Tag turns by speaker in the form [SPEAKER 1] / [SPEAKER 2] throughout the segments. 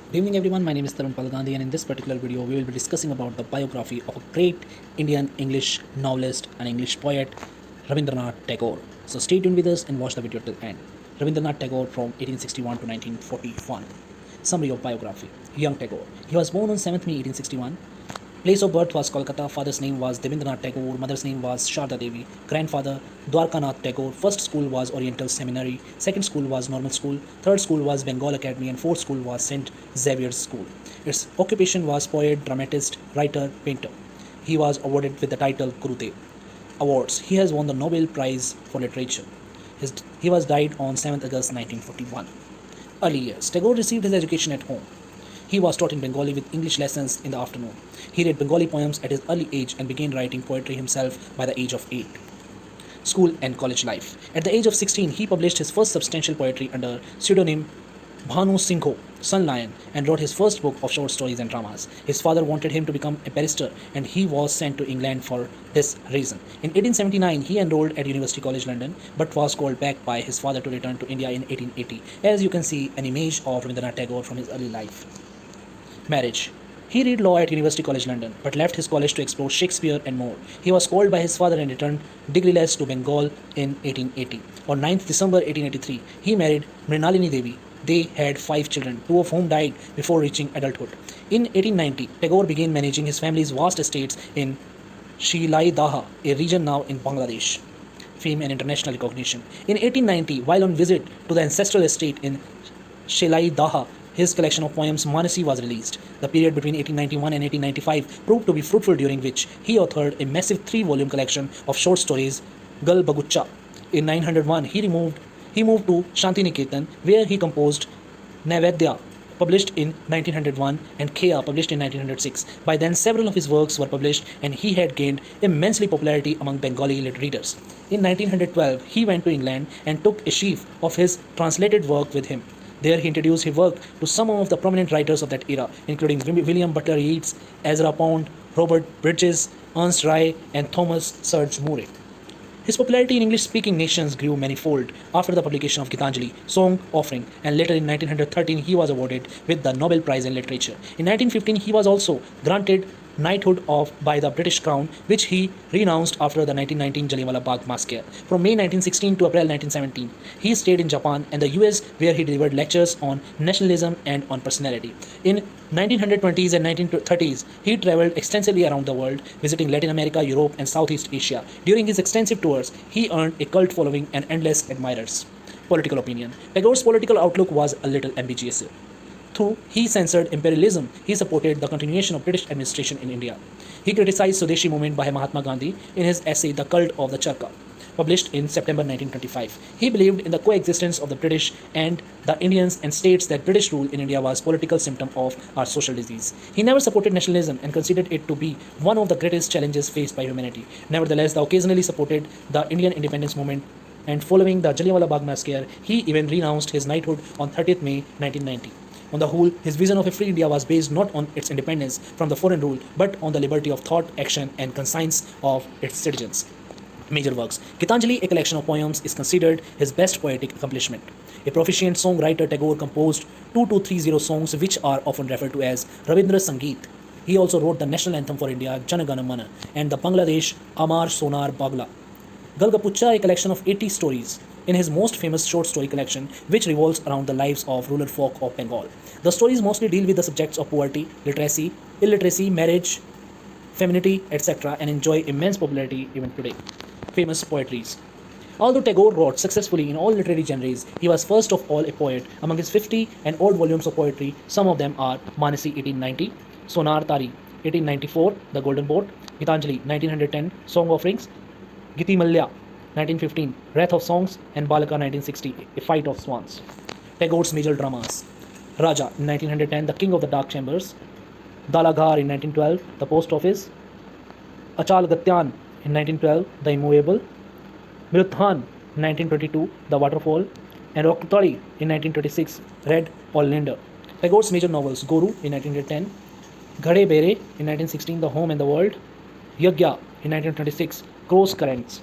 [SPEAKER 1] Good evening everyone, my name is Tarun Palgandhi and in this particular video we will be discussing about the biography of a great Indian English novelist and English poet Rabindranath Tagore. So stay tuned with us and watch the video till end. Rabindranath Tagore from 1861 to 1941. Summary of biography. Young Tagore. He was born on 7th May 1861. Place of birth was Kolkata. Father's name was Debendranath Tagore. Mother's name was Sharda Devi. Grandfather Dwarkanath Tagore. First school was Oriental Seminary. Second school was Normal School. Third school was Bengal Academy. And fourth school was St. Xavier's School. Its occupation was poet, dramatist, writer, painter. He was awarded with the title Gurudev. Awards. He has won the Nobel Prize for Literature. He was died on 7th August 1941. Early years. Tagore received his education at home. He was taught in Bengali with English lessons in the afternoon. He read Bengali poems at his early age and began writing poetry himself by the age of 8. School and college life. At the age of 16, he published his first substantial poetry under pseudonym Bhanu Singho, Sun Lion, and wrote his first book of short stories and dramas. His father wanted him to become a barrister, and he was sent to England for this reason. In 1879, he enrolled at University College London, but was called back by his father to return to India in 1880. As you can see, an image of Rabindranath Tagore from his early life. Marriage. He read law at University College London, but left his college to explore Shakespeare and more. He was called by his father and returned degreeless to Bengal in 1880. On 9th December 1883, he married Mrinalini Devi. They had 5 children, 2 of whom died before reaching adulthood. In 1890, Tagore began managing his family's vast estates in Shilai Daha, a region now in Bangladesh. Fame and international recognition. In 1890, while on visit to the ancestral estate in Shilai Daha, his collection of poems Manasi was released. The period between 1891 and 1895 proved to be fruitful, during which he authored a massive 3-volume collection of short stories, Gal Bagucha. In 901, he moved to Shantiniketan, where he composed Naivedya, published in 1901, and Khea, published in 1906. By then, several of his works were published, and he had gained immensely popularity among Bengali readers. In 1912, he went to England and took a sheaf of his translated work with him. There he introduced his work to some of the prominent writers of that era, including William Butler Yeats, Ezra Pound, Robert Bridges, Ernest Rye, and Thomas Surge Murray. His popularity in English-speaking nations grew manifold after the publication of Gitanjali, Song Offering, and later in 1913 he was awarded with the Nobel Prize in Literature. In 1915 he was also granted knighthood by the British Crown, which he renounced after the 1919 Jallianwala Bagh massacre. From May 1916 to April 1917, he stayed in Japan and the US, where he delivered lectures on nationalism and on personality. In 1920s and 1930s, he traveled extensively around the world, visiting Latin America, Europe, and Southeast Asia. During his extensive tours, he earned a cult following and endless admirers. Political opinion. Tagore's political outlook was a little ambiguous. Though he censored imperialism, he supported the continuation of British administration in India. He criticized Swadeshi movement by Mahatma Gandhi in his essay The Cult of the Charkha, published in September 1925. He believed in the coexistence of the British and the Indians and states that British rule in India was a political symptom of our social disease. He never supported nationalism and considered it to be one of the greatest challenges faced by humanity. Nevertheless, he occasionally supported the Indian independence movement, and following the Jallianwala Bagh massacre, he even renounced his knighthood on 30th May 1990. On the whole, his vision of a free India was based not on its independence from the foreign rule, but on the liberty of thought, action, and conscience of its citizens. Major works. Gitanjali, a collection of poems, is considered his best poetic accomplishment. A proficient songwriter, Tagore composed 2230 songs, which are often referred to as Rabindra Sangeet. He also wrote the national anthem for India, Jana Gana Mana, and the Bangladesh Amar Sonar Bagla. Galgapucha, a collection of 80 stories, in his most famous short story collection, which revolves around the lives of rural folk of Bengal. The stories mostly deal with the subjects of poverty, literacy, illiteracy, marriage, femininity, etc., and enjoy immense popularity even today. Famous poetries. Although Tagore wrote successfully in all literary genres, he was first of all a poet. Among his 50 and odd volumes of poetry, some of them are Manasi 1890, Sonar Tari 1894, The Golden Boat, Gitanjali 1910, Song Offerings, Giti Malya 1915, Wrath of Songs, and Balaka 1960, A Fight of Swans. Tagore's major dramas. Raja in 1910, The King of the Dark Chambers. Dalaghar in 1912, The Post Office. Achal Gatyan in 1912, The Immovable. Miruthan in 1922, The Waterfall. And Roktali in 1926, Red Oleander. Tagore's major novels. Guru in 1910, Ghade Bere in 1916, The Home and the World. Yagya in 1926, Cross Currents.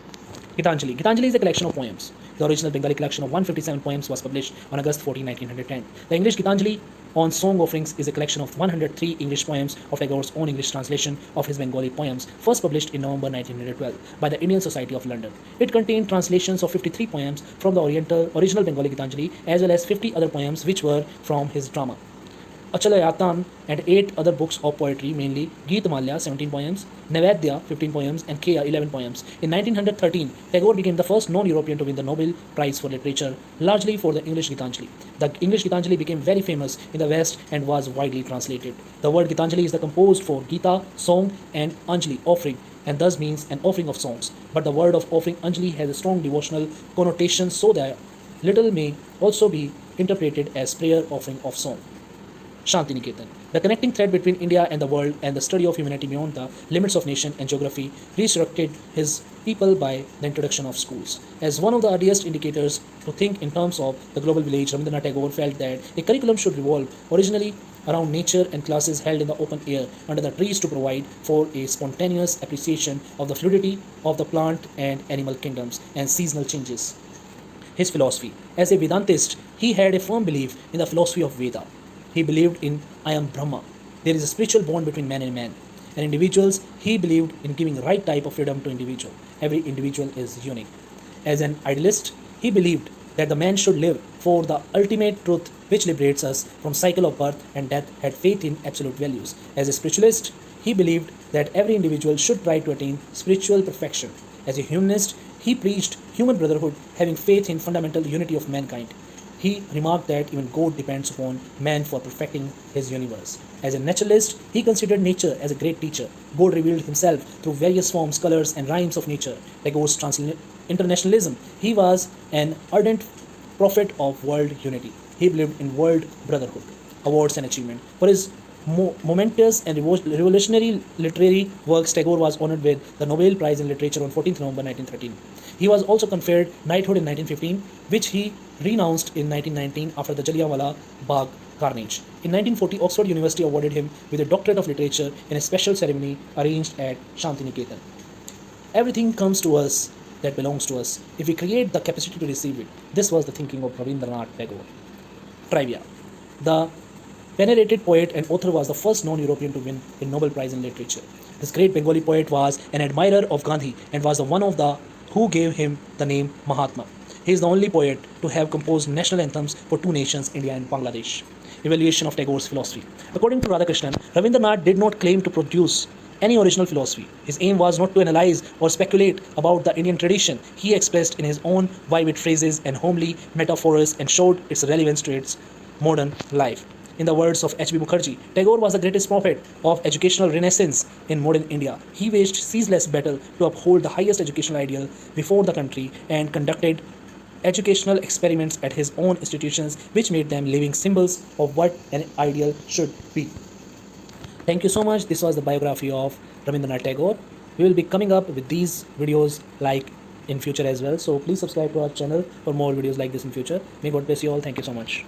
[SPEAKER 1] Gitanjali. Gitanjali is a collection of poems. The original Bengali collection of 157 poems was published on August 14, 1910. The English Gitanjali on Song Offerings is a collection of 103 English poems of Tagore's own English translation of his Bengali poems, first published in November 1912 by the Indian Society of London. It contained translations of 53 poems from the original Bengali Gitanjali as well as 50 other poems which were from his drama Achalayatan, and 8 other books of poetry, mainly Geet Malya 17 poems, Nevedya 15 poems, and Kea 11 poems. In 1913, Tagore became the first non-European to win the Nobel Prize for Literature, largely for the English Gitanjali. The English Gitanjali became very famous in the West and was widely translated. The word Gitanjali is the composed for Gita, song, and Anjali, offering, and thus means an offering of songs. But the word of offering Anjali has a strong devotional connotation, so that little may also be interpreted as prayer offering of song. Shantiniketan, the connecting thread between India and the world and the study of humanity beyond the limits of nation and geography, resurrected his people by the introduction of schools. As one of the earliest indicators to think in terms of the global village, Rabindranath Tagore felt that a curriculum should revolve originally around nature and classes held in the open air under the trees to provide for a spontaneous appreciation of the fluidity of the plant and animal kingdoms and seasonal changes. His philosophy. As a Vedantist, he had a firm belief in the philosophy of Veda. He believed in I am Brahma. There is a spiritual bond between man and man. And individuals, he believed in giving the right type of freedom to individual. Every individual is unique. As an idealist, he believed that the man should live for the ultimate truth which liberates us from cycle of birth and death, had faith in absolute values. As a spiritualist, he believed that every individual should try to attain spiritual perfection. As a humanist, he preached human brotherhood, having faith in fundamental unity of mankind. He remarked that even God depends upon man for perfecting his universe. As a naturalist, he considered nature as a great teacher. God revealed himself through various forms, colors, and rhymes of nature. Tagore's internationalism. He was an ardent prophet of world unity. He believed in world brotherhood. Awards and achievement. For his momentous and revolutionary literary works, Tagore was honored with the Nobel Prize in Literature on 14th November 1913. He was also conferred knighthood in 1915, which he renounced in 1919 after the Jallianwala Bagh carnage. In 1940, Oxford University awarded him with a doctorate of literature in a special ceremony arranged at Shantiniketan. Everything comes to us that belongs to us if we create the capacity to receive it. This was the thinking of Rabindranath Tagore. Trivia. The venerated poet and author was the first non-European to win a Nobel Prize in Literature. This great Bengali poet was an admirer of Gandhi and was the one of the who gave him the name Mahatma. He is the only poet to have composed national anthems for two nations, India and Bangladesh. Evaluation of Tagore's philosophy. According to Radhakrishnan, Rabindranath did not claim to produce any original philosophy. His aim was not to analyze or speculate about the Indian tradition. He expressed in his own vivid phrases and homely metaphors and showed its relevance to its modern life. In the words of H.B. Mukherjee, Tagore was the greatest prophet of educational renaissance in modern India. He waged ceaseless battle to uphold the highest educational ideal before the country and conducted educational experiments at his own institutions which made them living symbols of what an ideal should be. Thank you so much. This was the biography of Rabindranath Tagore. We will be coming up with these videos like in future as well. So please subscribe to our channel for more videos like this in future. May God bless you all. Thank you so much.